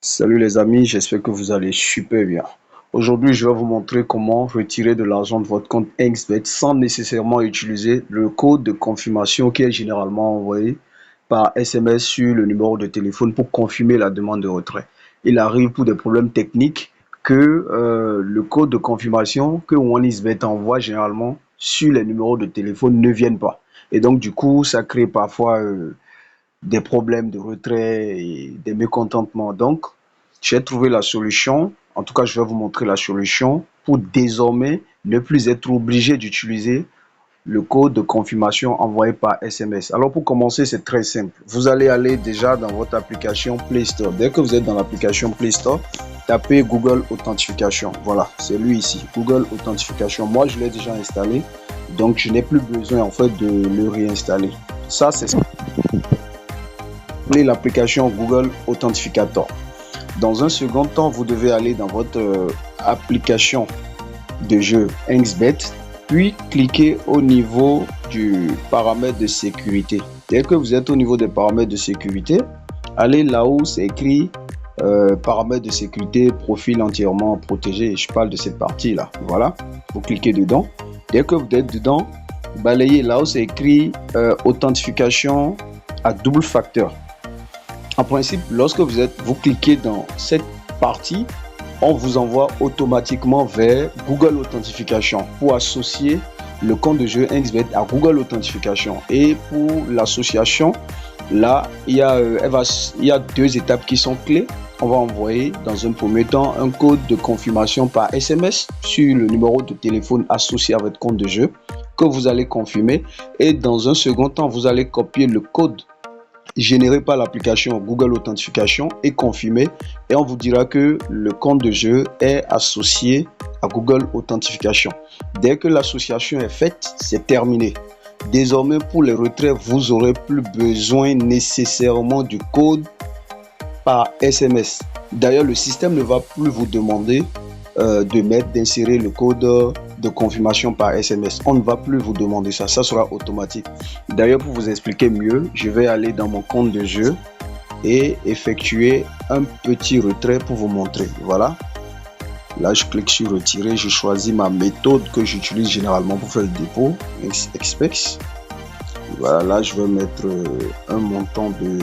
Salut les amis, j'espère que vous allez super bien. Aujourd'hui, je vais vous montrer comment retirer de l'argent de votre compte XBET sans nécessairement utiliser le code de confirmation qui est généralement envoyé par SMS sur le numéro de téléphone pour confirmer la demande de retrait. Il arrive pour des problèmes techniques que le code de confirmation que OneXBet envoie généralement sur les numéros de téléphone ne viennent pas. Et donc, du coup, ça crée parfois des problèmes de retrait et des mécontentements. Donc, j'ai trouvé la solution. En tout cas, je vais vous montrer la solution pour désormais ne plus être obligé d'utiliser le code de confirmation envoyé par SMS. Alors, pour commencer, c'est très simple. Vous allez aller déjà dans votre application Play Store. Dès que vous êtes dans l'application Play Store, tapez Google Authentification. Voilà, c'est lui ici, Google Authentification. Moi, je l'ai déjà installé, donc je n'ai plus besoin en fait de le réinstaller. Ça, c'est l'application Google Authentificator. Dans un second temps, vous devez aller dans votre application de jeu XBET, puis cliquer au niveau du paramètre de sécurité. Dès que vous êtes au niveau des paramètres de sécurité, allez là où c'est écrit paramètres de sécurité, profil entièrement protégé. Je parle de cette partie-là. Voilà, vous cliquez dedans. Dès que vous êtes dedans, balayez là où c'est écrit authentification à double facteur. En principe, lorsque vous cliquez dans cette partie, on vous envoie automatiquement vers Google Authentification pour associer le compte de jeu XBET à Google Authentification. Et pour l'association, là, il y a deux étapes qui sont clés. On va envoyer dans un premier temps un code de confirmation par SMS sur le numéro de téléphone associé à votre compte de jeu que vous allez confirmer. Et dans un second temps, vous allez copier le code généré par l'application Google Authentification et confirmé, et on vous dira que le compte de jeu est associé à Google Authentification. Dès que l'association est faite, c'est terminé. Désormais, pour les retraits, vous n'aurez plus besoin nécessairement du code par SMS. D'ailleurs, le système ne va plus vous demander d'insérer le code de confirmation par SMS. On ne va plus vous demander ça, ça sera automatique. D'ailleurs, pour vous expliquer mieux, je vais aller dans mon compte de jeu et effectuer un petit retrait pour vous montrer. Voilà. Là, je clique sur retirer, je choisis ma méthode que j'utilise généralement pour faire le dépôt, Expex. Voilà, là, je vais mettre un montant de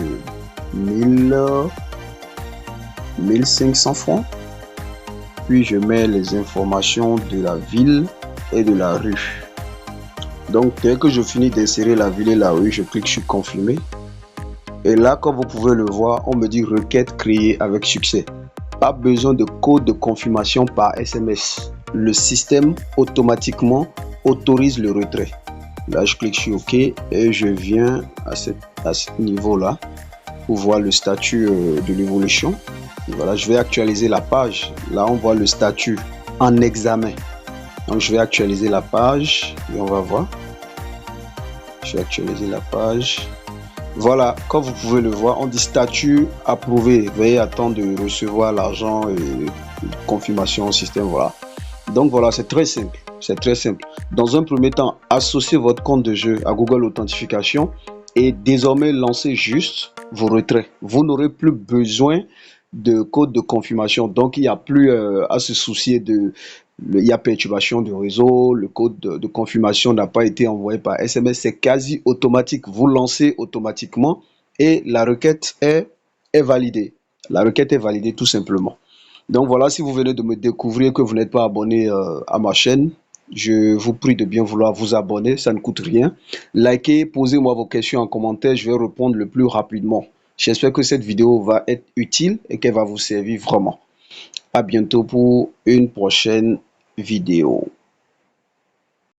1500 francs. Puis je mets les informations de la ville et de la rue. Donc dès que je finis d'insérer la ville et la rue, je clique sur confirmer. Et là, comme vous pouvez le voir, on me dit requête créée avec succès. Pas besoin de code de confirmation par SMS. Le système automatiquement autorise le retrait. Là, je clique sur OK et je viens à ce niveau-là pour voir le statut de l'évolution. Voilà, je vais actualiser la page. Là, on voit le statut en examen. Donc, je vais actualiser la page et on va voir. Je vais actualiser la page. Voilà, comme vous pouvez le voir, on dit statut approuvé. Veuillez attendre de recevoir l'argent et confirmation au système. Voilà. Donc, voilà, c'est très simple. C'est très simple. Dans un premier temps, associez votre compte de jeu à Google Authentification et désormais lancez juste vos retraits. Vous n'aurez plus besoin de code de confirmation, donc il n'y a plus à se soucier il y a perturbation du réseau, le code de confirmation n'a pas été envoyé par SMS, c'est quasi automatique, vous lancez automatiquement et la requête est validée. La requête est validée tout simplement. Donc voilà, si vous venez de me découvrir que vous n'êtes pas abonné à ma chaîne, je vous prie de bien vouloir vous abonner, ça ne coûte rien. Likez, posez-moi vos questions en commentaire, je vais répondre le plus rapidement. J'espère que cette vidéo va être utile et qu'elle va vous servir vraiment. À bientôt pour une prochaine vidéo.